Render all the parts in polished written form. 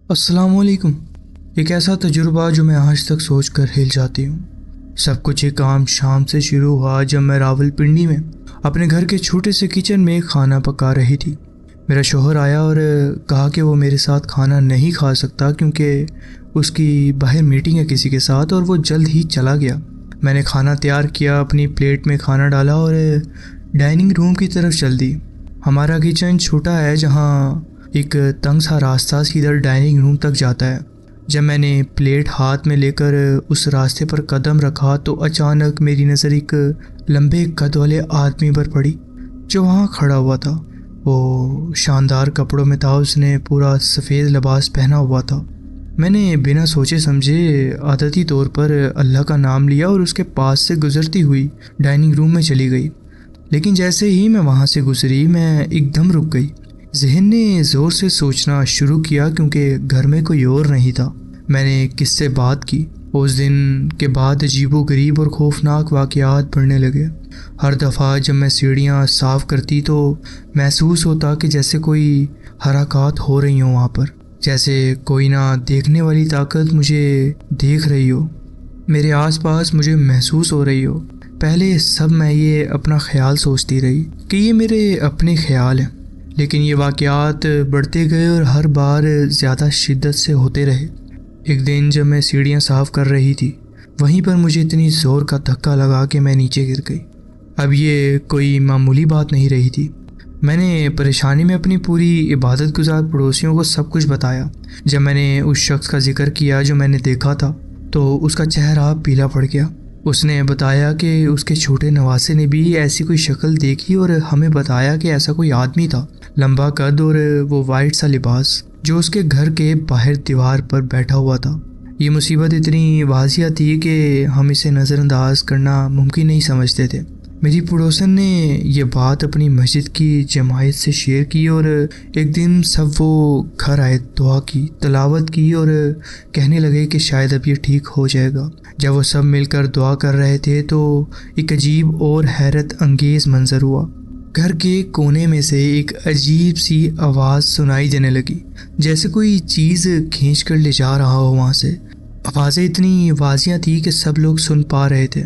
अस्सलामुअलैकुम। एक ऐसा तजुर्बा जो मैं आज तक सोच कर हिल जाती हूँ। सब कुछ एक काम शाम से शुरू हुआ जब मैं रावलपिंडी में अपने घर के छोटे से किचन में खाना पका रही थी। मेरा शौहर आया और कहा कि वो मेरे साथ खाना नहीं खा सकता क्योंकि उसकी बाहर मीटिंग है किसी के साथ और वो जल्द ही चला गया। मैंने खाना तैयार किया, अपनी प्लेट में खाना डाला और डाइनिंग रूम की तरफ चल दी। हमारा किचन छोटा है जहाँ एक तंग सा रास्ता सीधा डाइनिंग रूम तक जाता है। जब मैंने प्लेट हाथ में लेकर उस रास्ते पर कदम रखा तो अचानक मेरी नज़र एक लंबे कद वाले आदमी पर पड़ी जो वहाँ खड़ा हुआ था। वो शानदार कपड़ों में था, उसने पूरा सफ़ेद लिबास पहना हुआ था। मैंने बिना सोचे समझे आदती तौर पर अल्लाह का नाम लिया और उसके पास से गुजरती हुई डाइनिंग रूम में चली गई। लेकिन जैसे ही मैं वहाँ से गुजरी मैं एकदम रुक गई। जहन ने ज़ोर से सोचना शुरू किया क्योंकि घर में कोई और नहीं था। मैंने किससे बात की। उस दिन के बाद अजीबोगरीब और खौफनाक वाक़यात बढ़ने लगे। हर दफ़ा जब मैं सीढ़ियाँ साफ़ करती तो महसूस होता कि जैसे कोई हरकत हो रही हो वहाँ पर, जैसे कोई ना देखने वाली ताकत मुझे देख रही हो, मेरे आसपास मुझे महसूस हो रही हो। पहले सब मैं ये अपना ख्याल सोचती रही कि ये मेरे अपने ख्याल हैं, लेकिन ये वाक़यात बढ़ते गए और हर बार ज़्यादा शिद्दत से होते रहे। एक दिन जब मैं सीढ़ियाँ साफ़ कर रही थी, वहीं पर मुझे इतनी ज़ोर का धक्का लगा कि मैं नीचे गिर गई। अब ये कोई मामूली बात नहीं रही थी। मैंने परेशानी में अपनी पूरी इबादत गुजार पड़ोसियों को सब कुछ बताया। जब मैंने उस शख्स का जिक्र किया जो मैंने देखा था तो उसका चेहरा पीला पड़ गया। उसने बताया कि उसके छोटे नवासे ने भी ऐसी कोई शक्ल देखी और हमें बताया कि ऐसा कोई आदमी था, लंबा कद और वो वाइट सा लिबास, जो उसके घर के बाहर दीवार पर बैठा हुआ था। ये मुसीबत इतनी वाजिया थी कि हम इसे नज़रअंदाज करना मुमकिन नहीं समझते थे। मेरी पड़ोसन ने ये बात अपनी मस्जिद की जमायत से शेयर की और एक दिन सब वो घर आए, दुआ की, तलावत की और कहने लगे कि शायद अब ये ठीक हो जाएगा। जब वो सब मिलकर दुआ कर रहे थे तो एक अजीब और हैरत अंगेज़ मंजर हुआ। घर के कोने में से एक अजीब सी आवाज़ सुनाई देने लगी, जैसे कोई चीज़ खींच कर ले जा रहा हो वहाँ से। आवाज़ें इतनी वाजियाँ थी कि सब लोग सुन पा रहे थे।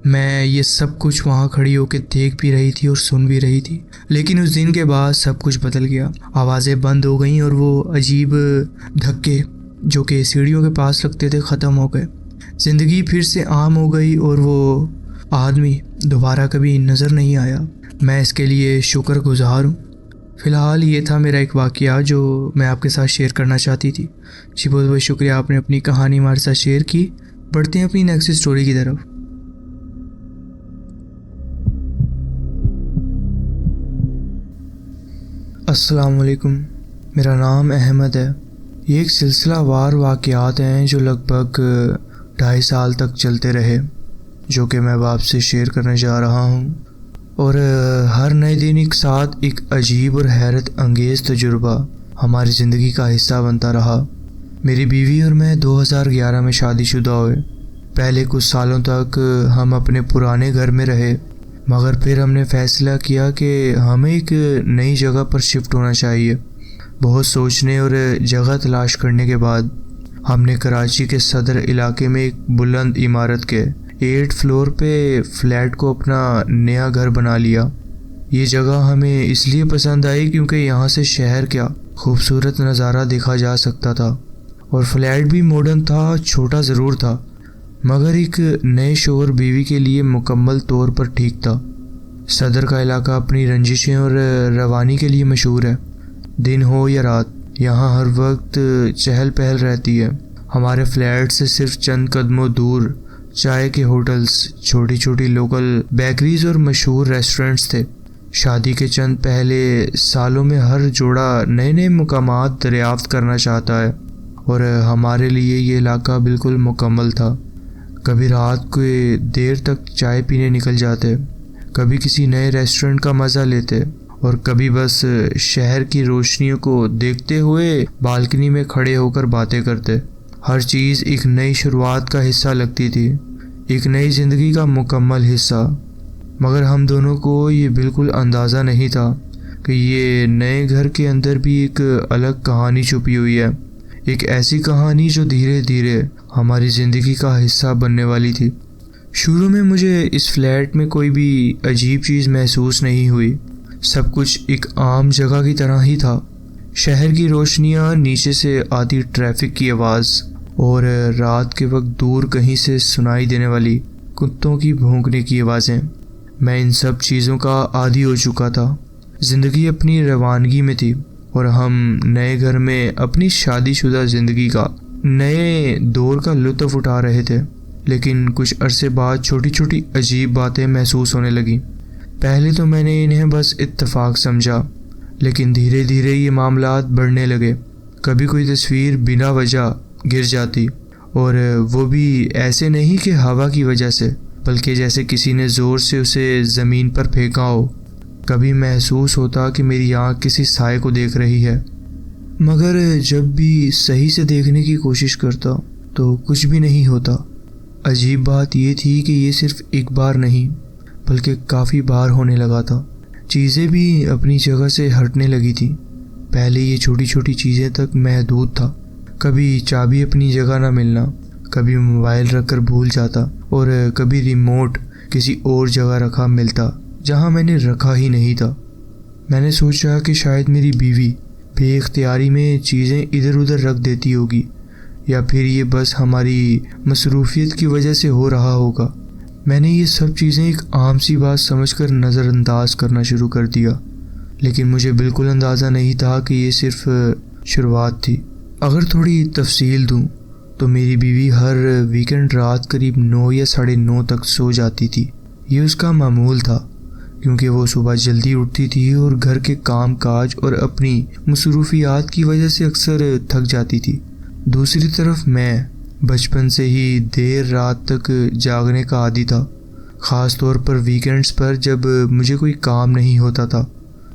मैं ये सब कुछ वहाँ खड़ी होकर देख भी रही थी और सुन भी रही थी। लेकिन उस दिन के बाद सब कुछ बदल गया। आवाज़ें बंद हो गईं और वो अजीब धक्के जो कि सीढ़ियों के पास लगते थे ख़त्म हो गए। ज़िंदगी फिर से आम हो गई और वो आदमी दोबारा कभी नज़र नहीं आया। मैं इसके लिए शुक्रगुज़ार हूँ। फ़िलहाल ये था मेरा एक वाक़या जो मैं आपके साथ शेयर करना चाहती थी। जी बहुत बहुत शुक्रिया, आपने अपनी कहानी हमारे साथ शेयर की। बढ़ते हैं अपनी नेक्स्ट स्टोरी की तरफ। अस्सलाम वालेकुम, मेरा नाम अहमद है। ये एक सिलसिलावार वाक़यात हैं जो लगभग 2.5 साल तक चलते रहे, जो कि मैं आपसे शेयर करने जा रहा हूँ। और हर नए दिन एक साथ एक अजीब और हैरत अंगेज़ तजुर्बा हमारी ज़िंदगी का हिस्सा बनता रहा। मेरी बीवी और मैं 2011 में शादीशुदा हुए। पहले कुछ सालों तक हम अपने पुराने घर में रहे, मगर फिर हमने फ़ैसला किया कि हमें एक नई जगह पर शिफ्ट होना चाहिए। बहुत सोचने और जगह तलाश करने के बाद हमने कराची के सदर इलाके में एक बुलंद इमारत के 8 फ्लोर पे फ्लैट को अपना नया घर बना लिया। ये जगह हमें इसलिए पसंद आई क्योंकि यहाँ से शहर का खूबसूरत नज़ारा देखा जा सकता था और फ्लैट भी मॉडर्न था। छोटा ज़रूर था मगर एक नए शौहर बीवी के लिए मुकम्मल तौर पर ठीक था। सदर का इलाका अपनी रंजिशें और रवानी के लिए मशहूर है। दिन हो या रात यहाँ हर वक्त चहल पहल रहती है। हमारे फ्लैट से सिर्फ चंद कदमों दूर चाय के होटल्स, छोटी छोटी लोकल बेकरीज और मशहूर रेस्टोरेंट्स थे। शादी के चंद पहले सालों में हर जोड़ा नए नए मुकामात दरियाफ्त करना चाहता है और हमारे लिए ये इलाका बिल्कुल मुकम्मल था। कभी रात को देर तक चाय पीने निकल जाते, कभी किसी नए रेस्टोरेंट का मज़ा लेते और कभी बस शहर की रोशनियों को देखते हुए बालकनी में खड़े होकर बातें करते। हर चीज़ एक नई शुरुआत का हिस्सा लगती थी, एक नई ज़िंदगी का मुकम्मल हिस्सा। मगर हम दोनों को ये बिल्कुल अंदाज़ा नहीं था कि ये नए घर के अंदर भी एक अलग कहानी छुपी हुई है, एक ऐसी कहानी जो धीरे धीरे हमारी ज़िंदगी का हिस्सा बनने वाली थी। शुरू में मुझे इस फ्लैट में कोई भी अजीब चीज़ महसूस नहीं हुई। सब कुछ एक आम जगह की तरह ही था। शहर की रोशनियाँ, नीचे से आती ट्रैफिक की आवाज़ और रात के वक्त दूर कहीं से सुनाई देने वाली कुत्तों की भौंकने की आवाज़ें। मैं इन सब चीज़ों का आदी हो चुका था। ज़िंदगी अपनी रवानगी में थी और हम नए घर में अपनी शादीशुदा ज़िंदगी का नए दौर का लुत्फ़ उठा रहे थे। लेकिन कुछ अरसे बाद छोटी छोटी अजीब बातें महसूस होने लगीं। पहले तो मैंने इन्हें बस इत्तेफाक समझा, लेकिन धीरे धीरे ये मामलात बढ़ने लगे। कभी कोई तस्वीर बिना वजह गिर जाती, और वो भी ऐसे नहीं कि हवा की वजह से, बल्कि जैसे किसी ने ज़ोर से उसे ज़मीन पर फेंका हो। कभी महसूस होता कि मेरी आँख किसी साए को देख रही है, मगर जब भी सही से देखने की कोशिश करता तो कुछ भी नहीं होता। अजीब बात ये थी कि ये सिर्फ एक बार नहीं बल्कि काफ़ी बार होने लगा था। चीज़ें भी अपनी जगह से हटने लगी थी। पहले ये छोटी छोटी चीज़ें तक महदूद था। कभी चाबी अपनी जगह ना मिलना, कभी मोबाइल रखकर भूल जाता, और कभी रिमोट किसी और जगह रखा मिलता जहाँ मैंने रखा ही नहीं था। मैंने सोचा कि शायद मेरी बीवी बेइख्तियारी में चीज़ें इधर उधर रख देती होगी, या फिर ये बस हमारी मसरूफियत की वजह से हो रहा होगा। मैंने ये सब चीज़ें एक आम सी बात समझकर नज़रअंदाज करना शुरू कर दिया, लेकिन मुझे बिल्कुल अंदाज़ा नहीं था कि ये सिर्फ शुरुआत थी। अगर थोड़ी तफसील दूँ तो मेरी बीवी हर वीकेंड रात करीब 9 या 9:30 तक सो जाती थी। ये उसका मामूल था, क्योंकि वो सुबह जल्दी उठती थी और घर के काम काज और अपनी मसरूफियात की वजह से अक्सर थक जाती थी। दूसरी तरफ मैं बचपन से ही देर रात तक जागने का आदी था, ख़ास तौर पर वीकेंड्स पर जब मुझे कोई काम नहीं होता था।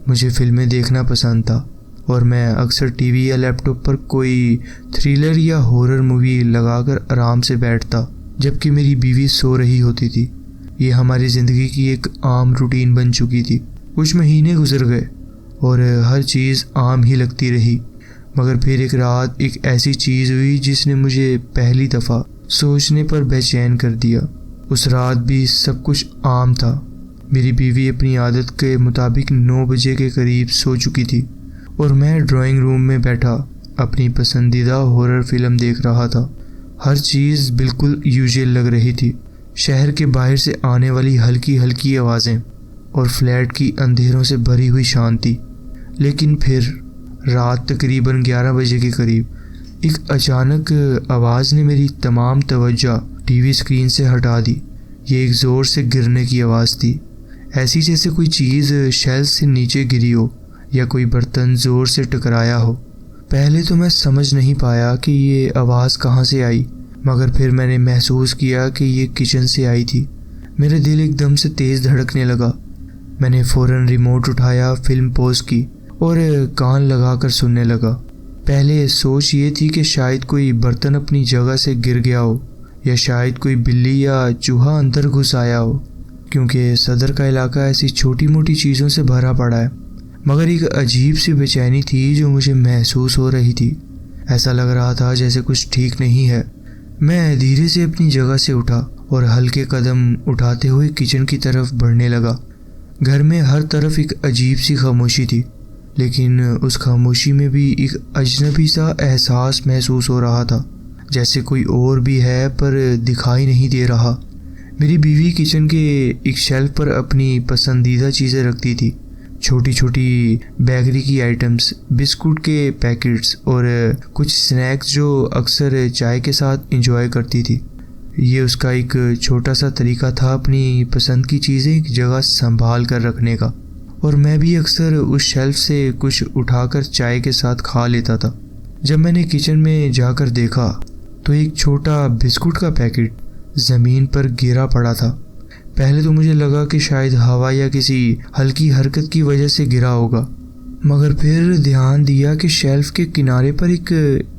मुझे फिल्में देखना पसंद था और मैं अक्सर टीवी या लैपटॉप पर कोई थ्रिलर या हॉरर मूवी लगाकर आराम से बैठता, जबकि मेरी बीवी सो रही होती थी। ये हमारी ज़िंदगी की एक आम रूटीन बन चुकी थी। कुछ महीने गुजर गए और हर चीज़ आम ही लगती रही, मगर फिर एक रात एक ऐसी चीज़ हुई जिसने मुझे पहली दफ़ा सोचने पर बेचैन कर दिया। उस रात भी सब कुछ आम था। मेरी बीवी अपनी आदत के मुताबिक 9 बजे के करीब सो चुकी थी और मैं ड्राइंग रूम में बैठा अपनी पसंदीदा हॉरर फिल्म देख रहा था। हर चीज़ बिल्कुल यूजुअल लग रही थी। शहर के बाहर से आने वाली हल्की हल्की आवाज़ें और फ्लैट की अंधेरों से भरी हुई शांति। लेकिन फिर रात तकरीबन 11 बजे के करीब एक अचानक आवाज़ ने मेरी तमाम तवज्जो टीवी स्क्रीन से हटा दी। ये एक ज़ोर से गिरने की आवाज़ थी, ऐसी जैसे कोई चीज़ शेल्फ से नीचे गिरी हो या कोई बर्तन ज़ोर से टकराया हो। पहले तो मैं समझ नहीं पाया कि ये आवाज़ कहाँ से आई, मगर फिर मैंने महसूस किया कि ये किचन से आई थी। मेरा दिल एकदम से तेज़ धड़कने लगा। मैंने फ़ौरन रिमोट उठाया, फिल्म पॉज की और कान लगाकर सुनने लगा। पहले सोच ये थी कि शायद कोई बर्तन अपनी जगह से गिर गया हो, या शायद कोई बिल्ली या चूहा अंदर घुस आया हो, क्योंकि सदर का इलाका ऐसी छोटी मोटी चीज़ों से भरा पड़ा है। मगर एक अजीब सी बेचैनी थी जो मुझे महसूस हो रही थी। ऐसा लग रहा था जैसे कुछ ठीक नहीं है। मैं धीरे से अपनी जगह से उठा और हल्के कदम उठाते हुए किचन की तरफ बढ़ने लगा। घर में हर तरफ एक अजीब सी खामोशी थी, लेकिन उस खामोशी में भी एक अजनबी सा एहसास महसूस हो रहा था, जैसे कोई और भी है पर दिखाई नहीं दे रहा। मेरी बीवी किचन के एक शेल्फ पर अपनी पसंदीदा चीज़ें रखती थी, छोटी छोटी बेकरी की आइटम्स, बिस्कुट के पैकेट्स और कुछ स्नैक्स जो अक्सर चाय के साथ एंजॉय करती थी। ये उसका एक छोटा सा तरीका था अपनी पसंद की चीज़ें एक जगह संभाल कर रखने का, और मैं भी अक्सर उस शेल्फ से कुछ उठाकर चाय के साथ खा लेता था। जब मैंने किचन में जाकर देखा तो एक छोटा बिस्कुट का पैकेट ज़मीन पर गिरा पड़ा था। पहले तो मुझे लगा कि शायद हवा या किसी हल्की हरकत की वजह से गिरा होगा, मगर फिर ध्यान दिया कि शेल्फ के किनारे पर एक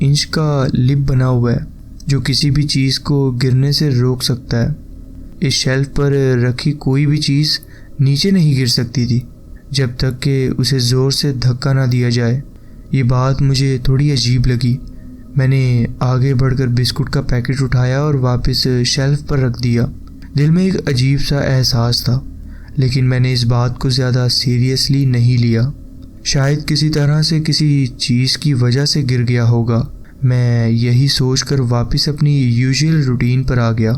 इंच का लिप बना हुआ है जो किसी भी चीज़ को गिरने से रोक सकता है। इस शेल्फ पर रखी कोई भी चीज़ नीचे नहीं गिर सकती थी जब तक कि उसे ज़ोर से धक्का ना दिया जाए। ये बात मुझे थोड़ी अजीब लगी। मैंने आगे बढ़कर बिस्कुट का पैकेट उठाया और वापस शेल्फ पर रख दिया। दिल में एक अजीब सा एहसास था, लेकिन मैंने इस बात को ज़्यादा सीरियसली नहीं लिया। शायद किसी तरह से किसी चीज़ की वजह से गिर गया होगा। मैं यही सोचकर वापस अपनी यूजुअल रूटीन पर आ गया।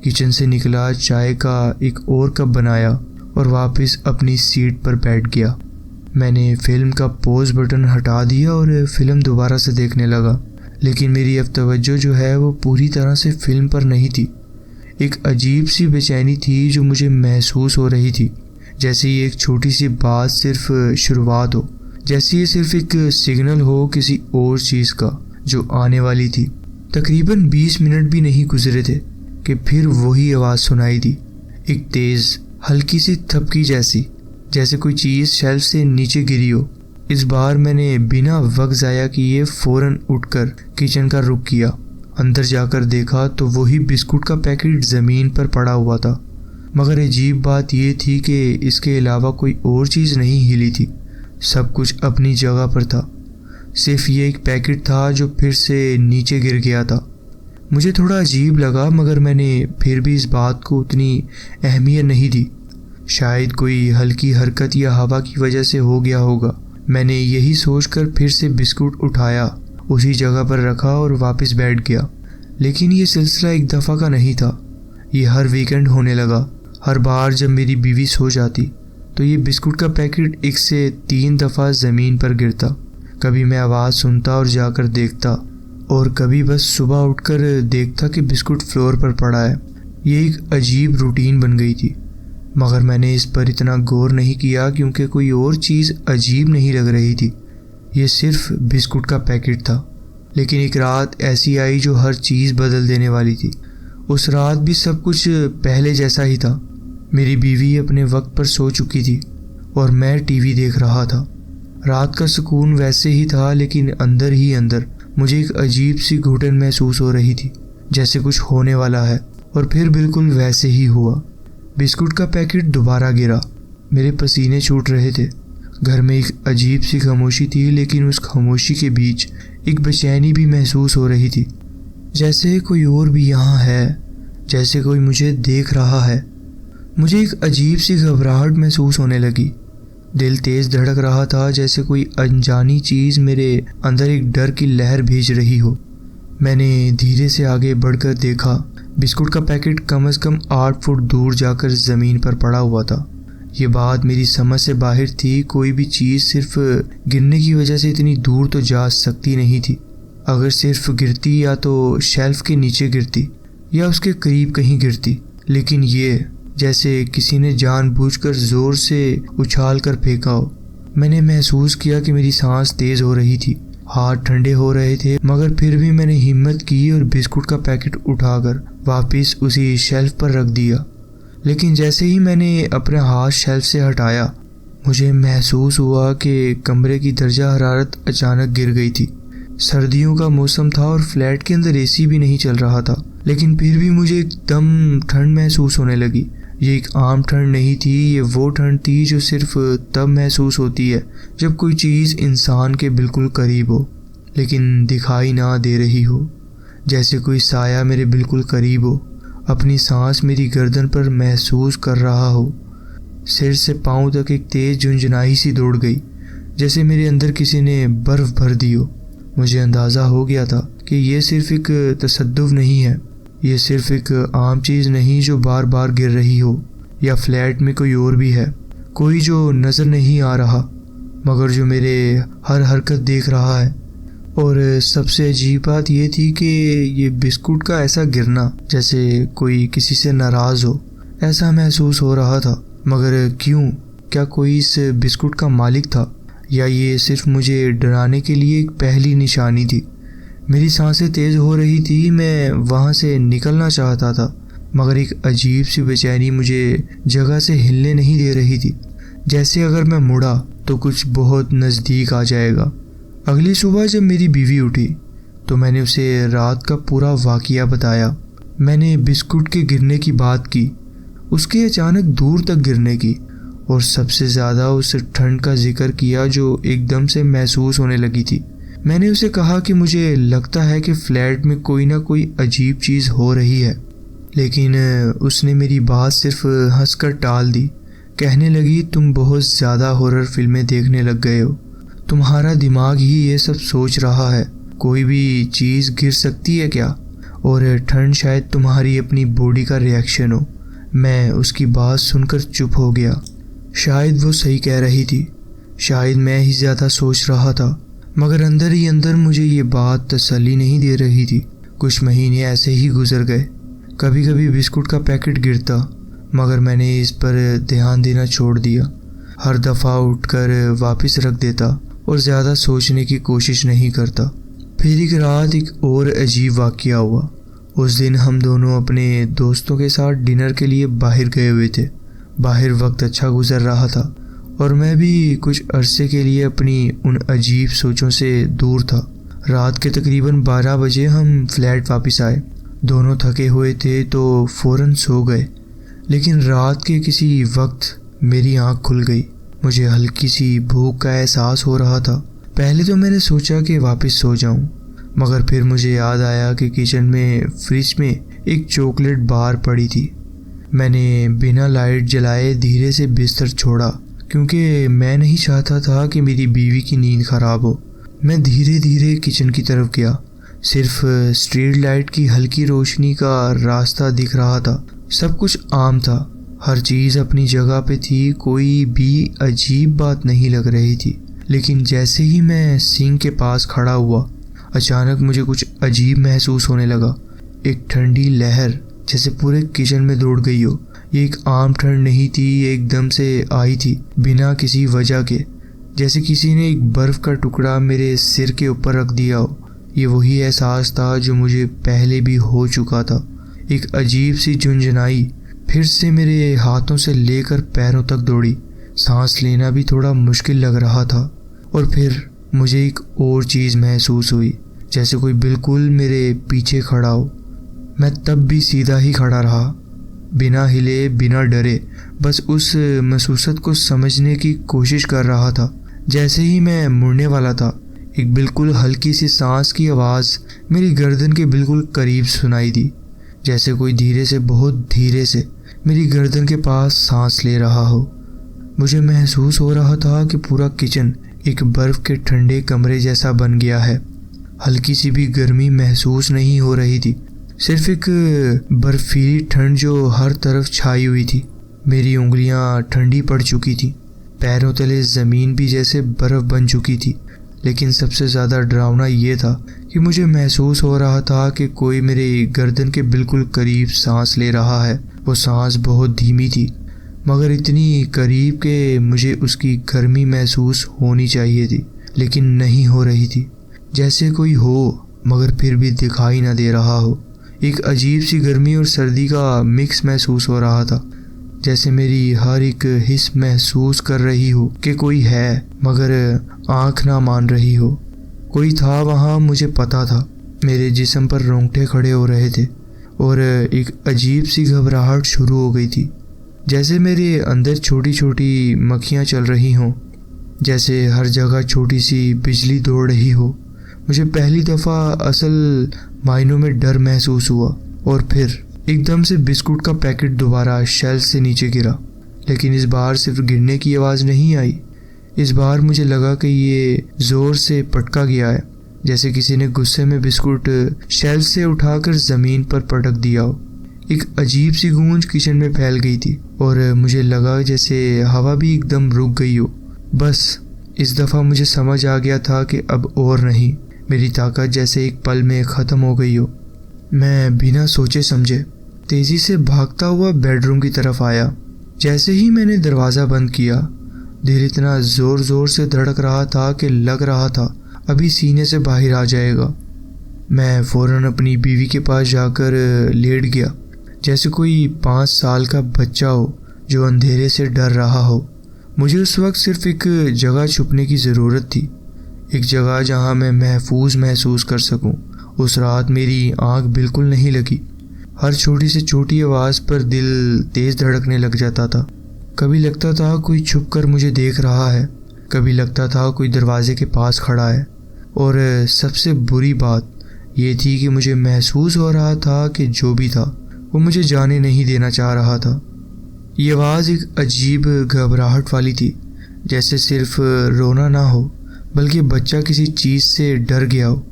किचन से निकला, चाय का एक और कप बनाया और वापस अपनी सीट पर बैठ गया। मैंने फिल्म का पॉज बटन हटा दिया और फिल्म दोबारा से देखने लगा, लेकिन मेरी अब तवज्जो जो है वो पूरी तरह से फिल्म पर नहीं थी। एक अजीब सी बेचैनी थी जो मुझे महसूस हो रही थी, जैसे ये एक छोटी सी बात सिर्फ शुरुआत हो, जैसे ये सिर्फ एक सिग्नल हो किसी और चीज़ का जो आने वाली थी। तकरीबन 20 मिनट भी नहीं गुजरे थे कि फिर वही आवाज़ सुनाई दी, एक तेज़ हल्की सी थपकी जैसी, जैसे कोई चीज़ शेल्फ से नीचे गिरी हो। इस बार मैंने बिना वक्त ज़ाया किए फ़ौरन उठकर किचन का रुख किया। अंदर जाकर देखा तो वही बिस्कुट का पैकेट ज़मीन पर पड़ा हुआ था, मगर अजीब बात यह थी कि इसके अलावा कोई और चीज़ नहीं हिली थी। सब कुछ अपनी जगह पर था, सिर्फ ये एक पैकेट था जो फिर से नीचे गिर गया था। मुझे थोड़ा अजीब लगा, मगर मैंने फिर भी इस बात को उतनी अहमियत नहीं दी। शायद कोई हल्की हरकत या हवा की वजह से हो गया होगा। मैंने यही सोचकर फिर से बिस्कुट उठाया, उसी जगह पर रखा और वापस बैठ गया। लेकिन ये सिलसिला एक दफ़ा का नहीं था, ये हर वीकेंड होने लगा। हर बार जब मेरी बीवी सो जाती तो ये बिस्कुट का पैकेट 1 से 3 दफ़ा ज़मीन पर गिरता। कभी मैं आवाज़ सुनता और जाकर देखता, और कभी बस सुबह उठकर देखता कि बिस्कुट फ्लोर पर पड़ा है। ये एक अजीब रूटीन बन गई थी, मगर मैंने इस पर इतना गौर नहीं किया क्योंकि कोई और चीज़ अजीब नहीं लग रही थी। ये सिर्फ बिस्कुट का पैकेट था। लेकिन एक रात ऐसी आई जो हर चीज़ बदल देने वाली थी। उस रात भी सब कुछ पहले जैसा ही था। मेरी बीवी अपने वक्त पर सो चुकी थी और मैं टीवी देख रहा था। रात का सुकून वैसे ही था, लेकिन अंदर ही अंदर मुझे एक अजीब सी घुटन महसूस हो रही थी, जैसे कुछ होने वाला है। और फिर बिल्कुल वैसे ही हुआ। बिस्कुट का पैकेट दोबारा गिरा। मेरे पसीने छूट रहे थे। घर में एक अजीब सी खामोशी थी, लेकिन उस खामोशी के बीच एक बेचैनी भी महसूस हो रही थी, जैसे कोई और भी यहाँ है, जैसे कोई मुझे देख रहा है। मुझे एक अजीब सी घबराहट महसूस होने लगी। दिल तेज़ धड़क रहा था, जैसे कोई अनजानी चीज़ मेरे अंदर एक डर की लहर भेज रही हो। मैंने धीरे से आगे बढ़कर देखा। बिस्कुट का पैकेट कम से कम 8 फुट दूर जाकर ज़मीन पर पड़ा हुआ था। ये बात मेरी समझ से बाहर थी। कोई भी चीज़ सिर्फ गिरने की वजह से इतनी दूर तो जा सकती नहीं थी। अगर सिर्फ गिरती या तो शेल्फ के नीचे गिरती या उसके करीब कहीं गिरती, लेकिन ये जैसे किसी ने जानबूझकर ज़ोर से उछाल कर फेंका हो। मैंने महसूस किया कि मेरी सांस तेज़ हो रही थी, हाथ ठंडे हो रहे थे, मगर फिर भी मैंने हिम्मत की और बिस्कुट का पैकेट उठाकर वापस उसी शेल्फ पर रख दिया। लेकिन जैसे ही मैंने अपना हाथ शेल्फ से हटाया, मुझे महसूस हुआ कि कमरे की दर्जा हरारत अचानक गिर गई थी। सर्दियों का मौसम था और फ्लैट के अंदर एसी भी नहीं चल रहा था, लेकिन फिर भी मुझे एकदम ठंड महसूस होने लगी। ये एक आम ठंड नहीं थी, ये वो ठंड थी जो सिर्फ तब महसूस होती है जब कोई चीज़ इंसान के बिल्कुल करीब हो, लेकिन दिखाई ना दे रही हो। जैसे कोई साया मेरे बिल्कुल करीब हो, अपनी सांस मेरी गर्दन पर महसूस कर रहा हो। सिर से पाँव तक एक तेज़ झुंझुनाई सी दौड़ गई, जैसे मेरे अंदर किसी ने बर्फ़ भर दी हो। मुझे अंदाज़ा हो गया था कि ये सिर्फ एक तसद्दुफ नहीं है, ये सिर्फ एक आम चीज़ नहीं जो बार बार गिर रही हो, या फ्लैट में कोई और भी है, कोई जो नज़र नहीं आ रहा मगर जो मेरे हर हरकत देख रहा है। और सबसे अजीब बात ये थी कि ये बिस्कुट का ऐसा गिरना जैसे कोई किसी से नाराज़ हो, ऐसा महसूस हो रहा था। मगर क्यों? क्या कोई इस बिस्कुट का मालिक था, या ये सिर्फ मुझे डराने के लिए एक पहली निशानी थी? मेरी सांसें तेज़ हो रही थी, मैं वहाँ से निकलना चाहता था, मगर एक अजीब सी बेचैनी मुझे जगह से हिलने नहीं दे रही थी, जैसे अगर मैं मुड़ा तो कुछ बहुत नज़दीक आ जाएगा। अगली सुबह जब मेरी बीवी उठी तो मैंने उसे रात का पूरा वाक़या बताया। मैंने बिस्कुट के गिरने की बात की, उसके अचानक दूर तक गिरने की, और सबसे ज़्यादा उस ठंड का जिक्र किया जो एकदम से महसूस होने लगी थी। मैंने उसे कहा कि मुझे लगता है कि फ्लैट में कोई ना कोई अजीब चीज़ हो रही है, लेकिन उसने मेरी बात सिर्फ हंसकर टाल दी। कहने लगी, तुम बहुत ज़्यादा हॉरर फिल्में देखने लग गए हो। तुम्हारा दिमाग ही ये सब सोच रहा है। कोई भी चीज़ गिर सकती है क्या? और ठंड शायद तुम्हारी अपनी बॉडी का रिएक्शन हो। मैं उसकी बात सुनकर चुप हो गया। शायद वो सही कह रही थी, शायद मैं ही ज़्यादा सोच रहा था, मगर अंदर ही अंदर मुझे ये बात तसल्ली नहीं दे रही थी। कुछ महीने ऐसे ही गुजर गए। कभी कभी बिस्कुट का पैकेट गिरता, मगर मैंने इस पर ध्यान देना छोड़ दिया। हर दफ़ा उठकर वापस रख देता और ज़्यादा सोचने की कोशिश नहीं करता। फिर एक रात एक और अजीब वाक़या हुआ। उस दिन हम दोनों अपने दोस्तों के साथ डिनर के लिए बाहर गए हुए थे। बाहर वक्त अच्छा गुजर रहा था और मैं भी कुछ अरसे के लिए अपनी उन अजीब सोचों से दूर था। रात के तकरीबन 12 बजे हम फ्लैट वापस आए। दोनों थके हुए थे तो फ़ौरन सो गए, लेकिन रात के किसी वक्त मेरी आंख खुल गई। मुझे हल्की सी भूख का एहसास हो रहा था। पहले तो मैंने सोचा कि वापस सो जाऊं, मगर फिर मुझे याद आया कि किचन में फ्रिज में एक चॉकलेट बार पड़ी थी। मैंने बिना लाइट जलाए धीरे से बिस्तर छोड़ा, क्योंकि मैं नहीं चाहता था कि मेरी बीवी की नींद खराब हो। मैं धीरे धीरे किचन की तरफ गया। सिर्फ स्ट्रीट लाइट की हल्की रोशनी का रास्ता दिख रहा था। सब कुछ आम था, हर चीज़ अपनी जगह पे थी, कोई भी अजीब बात नहीं लग रही थी। लेकिन जैसे ही मैं सिंक के पास खड़ा हुआ, अचानक मुझे कुछ अजीब महसूस होने लगा। एक ठंडी लहर जैसे पूरे किचन में दौड़ गई हो। ये एक आम ठंड नहीं थी, ये एकदम से आई थी बिना किसी वजह के, जैसे किसी ने एक बर्फ़ का टुकड़ा मेरे सिर के ऊपर रख दिया हो। ये वही एहसास था जो मुझे पहले भी हो चुका था। एक अजीब सी झुंझुनाई फिर से मेरे हाथों से लेकर पैरों तक दौड़ी। सांस लेना भी थोड़ा मुश्किल लग रहा था। और फिर मुझे एक और चीज़ महसूस हुई, जैसे कोई बिल्कुल मेरे पीछे खड़ा हो। मैं तब भी सीधा ही खड़ा रहा, बिना हिले बिना डरे, बस उस महसूसत को समझने की कोशिश कर रहा था। जैसे ही मैं मुड़ने वाला था, एक बिल्कुल हल्की सी सांस की आवाज़ मेरी गर्दन के बिल्कुल करीब सुनाई दी, जैसे कोई धीरे से, बहुत धीरे से मेरी गर्दन के पास सांस ले रहा हो। मुझे महसूस हो रहा था कि पूरा किचन एक बर्फ़ के ठंडे कमरे जैसा बन गया है। हल्की सी भी गर्मी महसूस नहीं हो रही थी, सिर्फ एक बर्फीली ठंड जो हर तरफ छाई हुई थी। मेरी उंगलियां ठंडी पड़ चुकी थी, पैरों तले ज़मीन भी जैसे बर्फ़ बन चुकी थी। लेकिन सबसे ज़्यादा डरावना ये था कि मुझे महसूस हो रहा था कि कोई मेरे गर्दन के बिल्कुल करीब सांस ले रहा है। वो सांस बहुत धीमी थी, मगर इतनी करीब कि मुझे उसकी गर्मी महसूस होनी चाहिए थी, लेकिन नहीं हो रही थी। जैसे कोई हो, मगर फिर भी दिखाई ना दे रहा हो। एक अजीब सी गर्मी और सर्दी का मिक्स महसूस हो रहा था, जैसे मेरी हर एक हिस्स महसूस कर रही हो कि कोई है, मगर आँख ना मान रही हो। कोई था वहाँ, मुझे पता था। मेरे जिस्म पर रोंगटे खड़े हो रहे थे और एक अजीब सी घबराहट शुरू हो गई थी, जैसे मेरे अंदर छोटी छोटी मक्खियाँ चल रही हों, जैसे हर जगह छोटी सी बिजली दौड़ रही हो। मुझे पहली दफ़ा असल मायनों में डर महसूस हुआ। और फिर एकदम से बिस्कुट का पैकेट दोबारा शेल्फ से नीचे गिरा, लेकिन इस बार सिर्फ गिरने की आवाज़ नहीं आई। इस बार मुझे लगा कि ये ज़ोर से पटका गया है, जैसे किसी ने गुस्से में बिस्कुट शेल्फ से उठाकर ज़मीन पर पटक दिया हो। एक अजीब सी गूंज किचन में फैल गई थी और मुझे लगा जैसे हवा भी एकदम रुक गई हो। बस इस दफ़ा मुझे समझ आ गया था कि अब और नहीं। मेरी ताकत जैसे एक पल में ख़त्म हो गई हो। मैं बिना सोचे समझे तेज़ी से भागता हुआ बेडरूम की तरफ आया। जैसे ही मैंने दरवाज़ा बंद किया, दिल इतना ज़ोर ज़ोर से धड़क रहा था कि लग रहा था अभी सीने से बाहर आ जाएगा। मैं फ़ौरन अपनी बीवी के पास जाकर लेट गया, जैसे कोई 5 साल का बच्चा हो जो अंधेरे से डर रहा हो। मुझे उस वक्त सिर्फ एक जगह छुपने की ज़रूरत थी, एक जगह जहां मैं महफूज महसूस कर सकूं। उस रात मेरी आंख बिल्कुल नहीं लगी। हर छोटी से छोटी आवाज़ पर दिल तेज़ धड़कने लग जाता था। कभी लगता था कोई छुपकर मुझे देख रहा है, कभी लगता था कोई दरवाजे के पास खड़ा है। और सबसे बुरी बात ये थी कि मुझे महसूस हो रहा था कि जो भी था वो मुझे जाने नहीं देना चाह रहा था। ये आवाज़ एक अजीब घबराहट वाली थी, जैसे सिर्फ रोना ना हो बल्कि बच्चा किसी चीज़ से डर गया हो।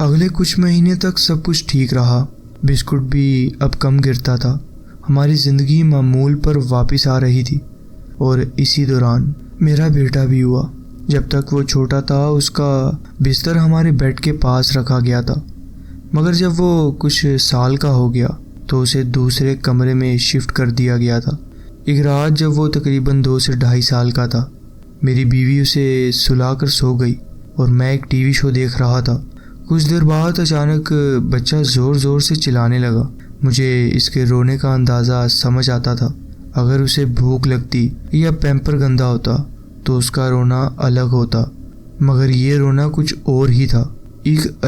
अगले कुछ महीने तक सब कुछ ठीक रहा। बिस्कुट भी अब कम गिरता था। हमारी ज़िंदगी मामूल पर वापस आ रही थी। और इसी दौरान मेरा बेटा भी हुआ। जब तक वो छोटा था उसका बिस्तर हमारे बेड के पास रखा गया था, मगर जब वो कुछ साल का हो गया तो उसे दूसरे कमरे में शिफ्ट कर दिया गया था। एक रात जब वो तकरीबन 2 से 2.5 साल का था, मेरी बीवी उसे सुलाकर सो गई और मैं एक टीवी शो देख रहा था। कुछ देर बाद अचानक बच्चा ज़ोर ज़ोर से चिल्लाने लगा। मुझे इसके रोने का अंदाज़ा समझ आता था। अगर उसे भूख लगती या पैम्पर गंदा होता तो उसका रोना अलग होता, मगर ये रोना कुछ और ही था, एक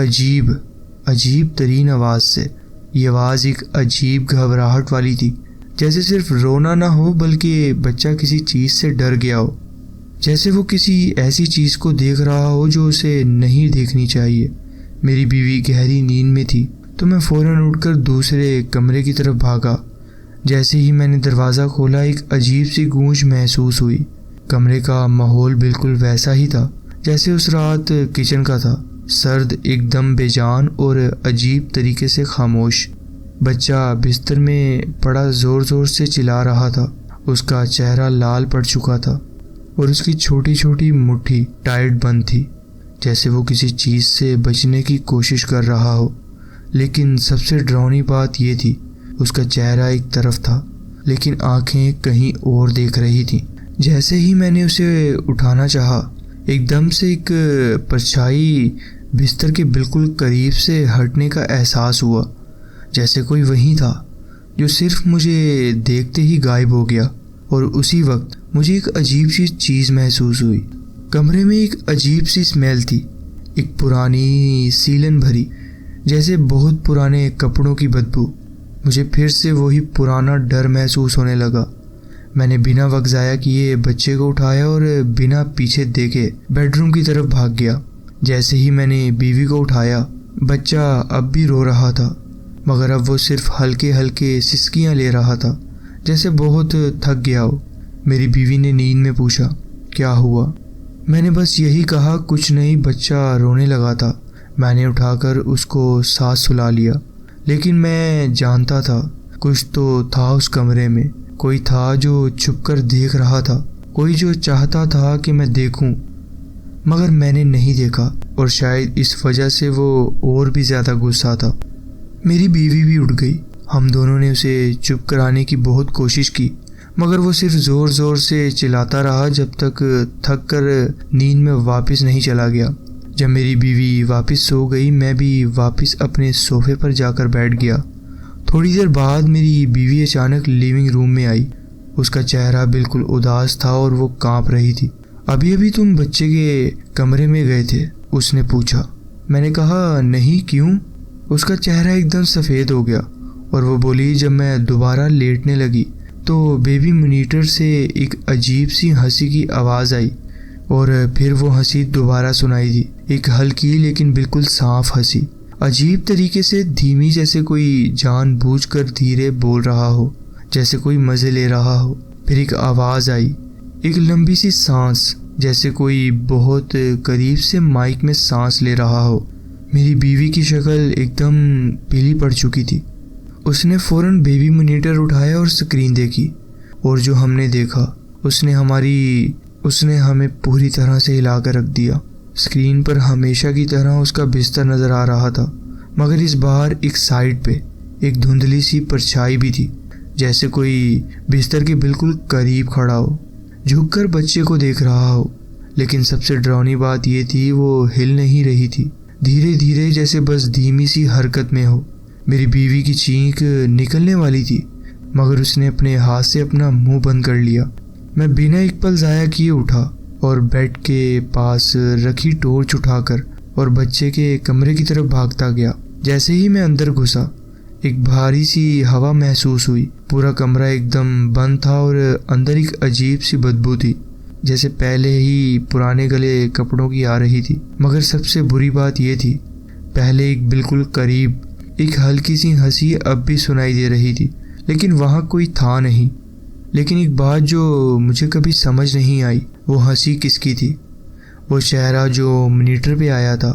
अजीब तरीन आवाज़ से। ये आवाज़ एक अजीब घबराहट वाली थी, जैसे सिर्फ रोना ना हो बल्कि बच्चा किसी चीज़ से डर गया हो, जैसे वो किसी ऐसी चीज़ को देख रहा हो जो उसे नहीं देखनी चाहिए। मेरी बीवी गहरी नींद में थी तो मैं फ़ौरन उठकर दूसरे कमरे की तरफ भागा। जैसे ही मैंने दरवाज़ा खोला एक अजीब सी गूंज महसूस हुई। कमरे का माहौल बिल्कुल वैसा ही था जैसे उस रात किचन का था, सर्द, एकदम बेजान और अजीब तरीके से खामोश। बच्चा बिस्तर में पड़ा ज़ोर ज़ोर से चिल्ला रहा था। उसका चेहरा लाल पड़ चुका था और उसकी छोटी छोटी मुट्ठी टाइट बंद थी, जैसे वो किसी चीज़ से बचने की कोशिश कर रहा हो। लेकिन सबसे डरावनी बात ये थी, उसका चेहरा एक तरफ था लेकिन आंखें कहीं और देख रही थीं। जैसे ही मैंने उसे उठाना चाहा, एकदम से एक परछाई बिस्तर के बिल्कुल करीब से हटने का एहसास हुआ, जैसे कोई वहीं था जो सिर्फ मुझे देखते ही गायब हो गया। और उसी वक्त मुझे एक अजीब सी चीज़ महसूस हुई। कमरे में एक अजीब सी स्मेल थी, एक पुरानी सीलन भरी, जैसे बहुत पुराने कपड़ों की बदबू। मुझे फिर से वही पुराना डर महसूस होने लगा। मैंने बिना वक्त ज़ाया किए बच्चे को उठाया और बिना पीछे देखे बेडरूम की तरफ भाग गया। जैसे ही मैंने बीवी को उठाया, बच्चा अब भी रो रहा था, मगर अब वो सिर्फ हल्के हल्के सिसकियाँ ले रहा था, जैसे बहुत थक गया हो। मेरी बीवी ने नींद में पूछा, क्या हुआ? मैंने बस यही कहा, कुछ नहीं, बच्चा रोने लगा था। मैंने उठाकर उसको साथ सुला लिया, लेकिन मैं जानता था कुछ तो था उस कमरे में। कोई था जो छुपकर देख रहा था, कोई जो चाहता था कि मैं देखूं, मगर मैंने नहीं देखा। और शायद इस वजह से वो और भी ज़्यादा गुस्सा था। मेरी बीवी भी उठ गई। हम दोनों ने उसे चुप कराने की बहुत कोशिश की, मगर वो सिर्फ ज़ोर ज़ोर से चिल्लाता रहा जब तक थक कर नींद में वापस नहीं चला गया। जब मेरी बीवी वापस सो गई, मैं भी वापस अपने सोफे पर जाकर बैठ गया। थोड़ी देर बाद मेरी बीवी अचानक लिविंग रूम में आई। उसका चेहरा बिल्कुल उदास था और वो कांप रही थी। अभी अभी तुम बच्चे के कमरे में गए थे? उसने पूछा। मैंने कहा, नहीं, क्यों? उसका चेहरा एकदम सफ़ेद हो गया और वो बोली, जब मैं दोबारा लेटने लगी तो बेबी मॉनिटर से एक अजीब सी हंसी की आवाज़ आई और फिर वो हंसी दोबारा सुनाई दी। एक हल्की लेकिन बिल्कुल साफ हंसी, अजीब तरीके से धीमी, जैसे कोई जानबूझकर धीरे बोल रहा हो, जैसे कोई मज़े ले रहा हो। फिर एक आवाज़ आई, एक लंबी सी सांस, जैसे कोई बहुत करीब से माइक में सांस ले रहा हो। मेरी बीवी की शक्ल एकदम पीली पड़ चुकी थी। उसने फ़ौरन बेबी मॉनिटर उठाया और स्क्रीन देखी, और जो हमने देखा उसने हमें पूरी तरह से हिला कर रख दिया। स्क्रीन पर हमेशा की तरह उसका बिस्तर नज़र आ रहा था, मगर इस बार एक साइड पे एक धुंधली सी परछाई भी थी, जैसे कोई बिस्तर के बिल्कुल करीब खड़ा हो, झुककर बच्चे को देख रहा हो। लेकिन सबसे डरावनी बात ये थी, वो हिल नहीं रही थी, धीरे धीरे, जैसे बस धीमी सी हरकत में हो। मेरी बीवी की चीख निकलने वाली थी, मगर उसने अपने हाथ से अपना मुंह बंद कर लिया। मैं बिना एक पल ज़ाया किए उठा और बेड के पास रखी टॉर्च उठाकर और बच्चे के कमरे की तरफ भागता गया। जैसे ही मैं अंदर घुसा, एक भारी सी हवा महसूस हुई। पूरा कमरा एकदम बंद था और अंदर एक अजीब सी बदबू थी। जैसे पहले ही पुराने गले कपड़ों की आ रही थी। मगर सबसे बुरी बात यह थी, पहले एक बिल्कुल करीब एक हल्की सी हंसी अब भी सुनाई दे रही थी, लेकिन वहाँ कोई था नहीं। लेकिन एक बात जो मुझे कभी समझ नहीं आई, वो हंसी किसकी थी? वो चेहरा जो मॉनिटर पे आया था,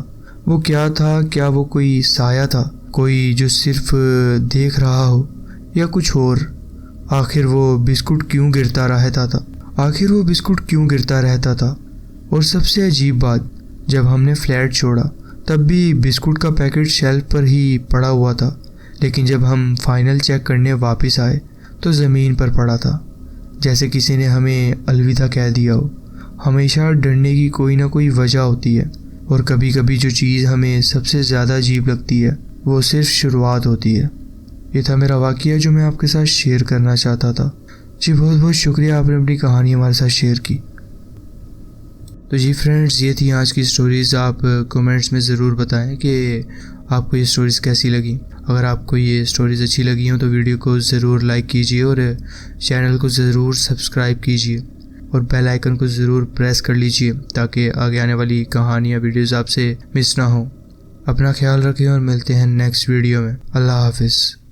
वो क्या था? क्या वो कोई साया था, कोई जो सिर्फ देख रहा हो, या कुछ और? आखिर वो बिस्कुट क्यों गिरता रहता था? आखिर वो बिस्कुट क्यों गिरता रहता था? और सबसे अजीब बात, जब हमने फ्लैट छोड़ा तब भी बिस्कुट का पैकेट शेल्फ पर ही पड़ा हुआ था, लेकिन जब हम फाइनल चेक करने वापस आए तो ज़मीन पर पड़ा था, जैसे किसी ने हमें अलविदा कह दिया हो। हमेशा डरने की कोई ना कोई वजह होती है, और कभी कभी जो चीज़ हमें सबसे ज़्यादा अजीब लगती है वो सिर्फ शुरुआत होती है। ये था मेरा वाक़या जो मैं आपके साथ शेयर करना चाहता था। जी बहुत बहुत शुक्रिया, आपने अपनी कहानी हमारे साथ शेयर की। तो जी फ्रेंड्स, ये थी आज की स्टोरीज़। आप कमेंट्स में ज़रूर बताएं कि आपको ये स्टोरीज़ कैसी लगी। अगर आपको ये स्टोरीज़ अच्छी लगी हो तो वीडियो को ज़रूर लाइक कीजिए और चैनल को ज़रूर सब्सक्राइब कीजिए और बेल आइकन को ज़रूर प्रेस कर लीजिए ताकि आगे आने वाली कहानियाँ वीडियोज़ आपसे मिस ना हो। अपना ख्याल रखें और मिलते हैं नेक्स्ट वीडियो में। अल्लाह हाफिज़।